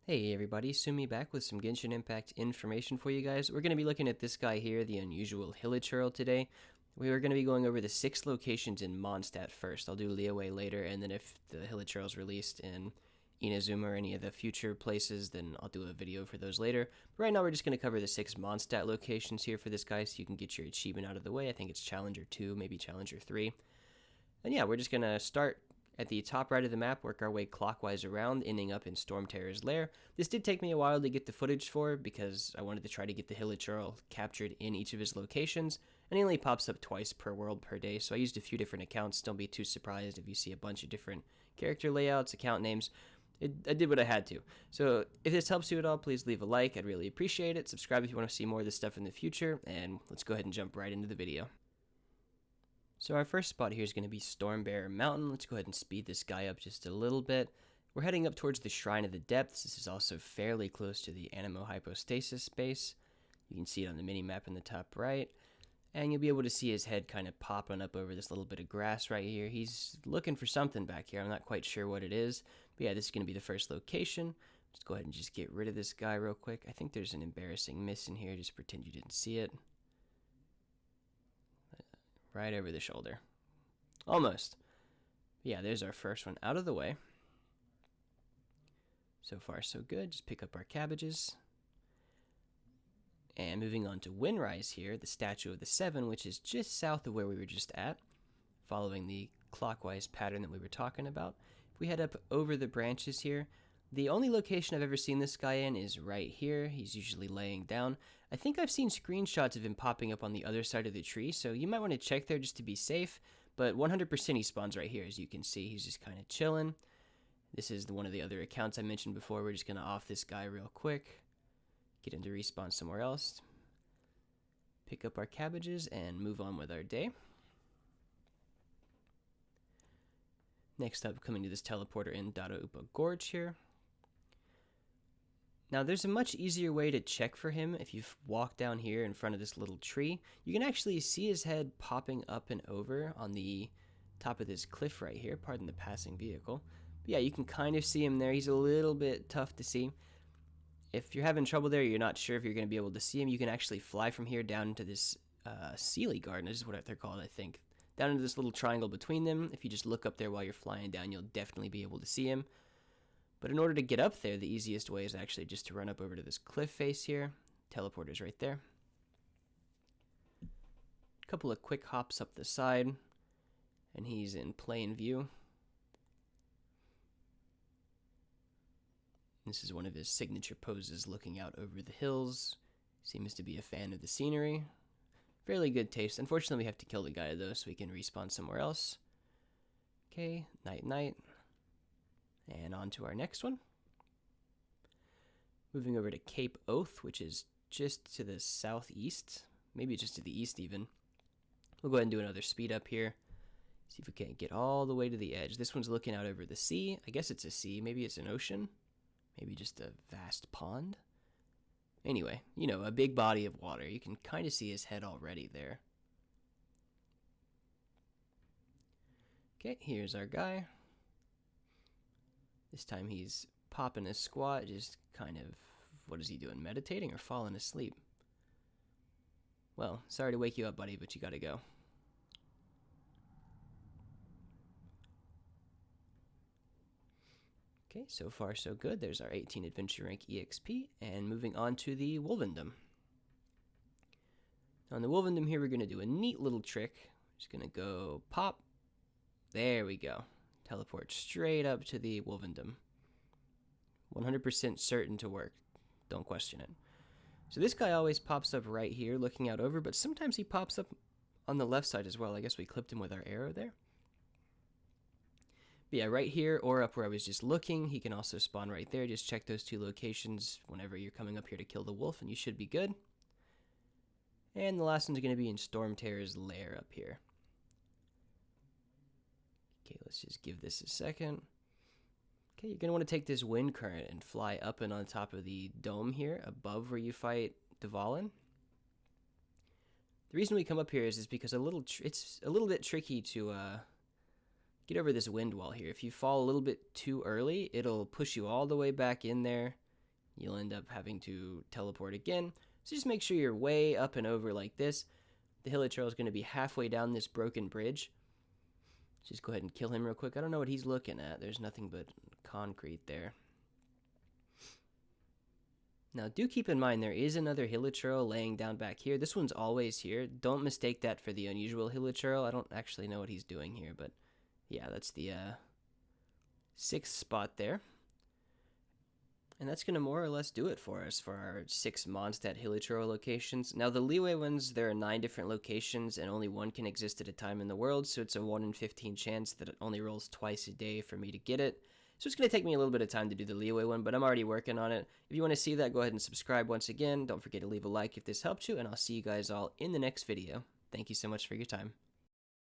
Hey everybody, Sumi back with some Genshin Impact information for you guys. We're going to be looking at this guy here, the Unusual Hilichurl today. We are going to be going over the 6 locations in Mondstadt first. I'll do Liyue later, and then if the Hilichurl is released in Inazuma or any of the future places, then I'll do a video for those later. But right now we're just going to cover the 6 Mondstadt locations here for this guy so you can get your achievement out of the way. I think it's Challenger 2, maybe Challenger 3. And yeah, we're just going to start at the top right of the map, work our way clockwise around, ending up in Stormterror's Lair. This did take me a while to get the footage for because I wanted to try to get the Hilichurl captured in each of his locations, and he only pops up twice per world per day, so I used a few different accounts. Don't be too surprised if you see a bunch of different character layouts, account names. I did what I had to. So if this helps you at all, please leave a like. I'd really appreciate it. Subscribe if you want to see more of this stuff in the future, and let's go ahead and jump right into the video. So our first spot here is going to be Stormbear Mountain. Let's go ahead and speed this guy up just a little bit. We're heading up towards the Shrine of the Depths. This is also fairly close to the Anemo Hypostasis base. You can see it on the mini-map in the top right. And you'll be able to see his head kind of popping up over this little bit of grass right here. He's looking for something back here. I'm not quite sure what it is. But yeah, this is going to be the first location. Let's go ahead and just get rid of this guy real quick. I think there's an embarrassing miss in here. Just pretend you didn't see it. Right over the shoulder. Almost. Yeah, there's our first one out of the way. So far, so good. Just pick up our cabbages. And moving on to Windrise here, the Statue of the Seven, which is just south of where we were just at, following the clockwise pattern that we were talking about. If we head up over the branches here, the only location I've ever seen this guy in is right here. He's usually laying down. I think I've seen screenshots of him popping up on the other side of the tree, so you might want to check there just to be safe. But 100% he spawns right here, as you can see. He's just kind of chilling. This is one of the other accounts I mentioned before. We're just going to off this guy real quick. Get him to respawn somewhere else. Pick up our cabbages and move on with our day. Next up, coming to this teleporter in Darupa Gorge here. Now, there's a much easier way to check for him if you walk down here in front of this little tree. You can actually see his head popping up and over on the top of this cliff right here. Pardon the passing vehicle. But yeah, you can kind of see him there. He's a little bit tough to see. If you're having trouble there, you're not sure if you're going to be able to see him, you can actually fly from here down into this Sealy Garden. This is what they're called, I think. Down into this little triangle between them. If you just look up there while you're flying down, you'll definitely be able to see him. But in order to get up there, the easiest way is actually just to run up over to this cliff face here. Teleporter's right there. A couple of quick hops up the side, and he's in plain view. This is one of his signature poses, looking out over the hills. Seems to be a fan of the scenery. Fairly good taste. Unfortunately, we have to kill the guy, though, so we can respawn somewhere else. Okay, night-night. And on to our next one. Moving over to Cape Oath, which is just to the southeast. Maybe just to the east, even. We'll go ahead and do another speed up here. See if we can't get all the way to the edge. This one's looking out over the sea. I guess it's a sea. Maybe it's an ocean. Maybe just a vast pond. Anyway, you know, a big body of water. You can kind of see his head already there. Okay, here's our guy. This time he's popping a squat, just kind of, what is he doing, meditating or falling asleep? Well, sorry to wake you up, buddy, but you gotta go. Okay, so far so good. There's our 18 Adventure Rank EXP, and moving on to the Wolven Dumb. On the Wolven Dumb here, we're gonna do a neat little trick. Just gonna go pop. There we go. Teleport straight up to the Wolven Dumb. 100% certain to work. Don't question it. So this guy always pops up right here looking out over, but sometimes he pops up on the left side as well. I guess we clipped him with our arrow there. But yeah, right here or up where I was just looking, he can also spawn right there. Just check those two locations whenever you're coming up here to kill the wolf, and you should be good. And the last one's going to be in Stormterror's Lair up here. Okay, let's just give this a second. Okay, you're going to want to take this wind current and fly up and on top of the dome here, above where you fight Dvalin. The reason we come up here is because it's a little bit tricky to get over this wind wall here. If you fall a little bit too early, it'll push you all the way back in there, you'll end up having to teleport again. So just make sure you're way up and over like this. The Hilichurl is going to be halfway down this broken bridge. Just go ahead and kill him real quick. I don't know what he's looking at. There's nothing but concrete there. Now, do keep in mind there is another Hilichurl laying down back here. This one's always here. Don't mistake that for the Unusual Hilichurl. I don't actually know what he's doing here, but yeah, that's the 6th spot there. And that's going to more or less do it for us for our 6 Mondstadt Hilichurl locations. Now, the Liyue ones, there are 9 different locations, and only one can exist at a time in the world, so it's a 1 in 15 chance that it only rolls twice a day for me to get it. So it's going to take me a little bit of time to do the Liyue one, but I'm already working on it. If you want to see that, go ahead and subscribe once again. Don't forget to leave a like if this helped you, and I'll see you guys all in the next video. Thank you so much for your time.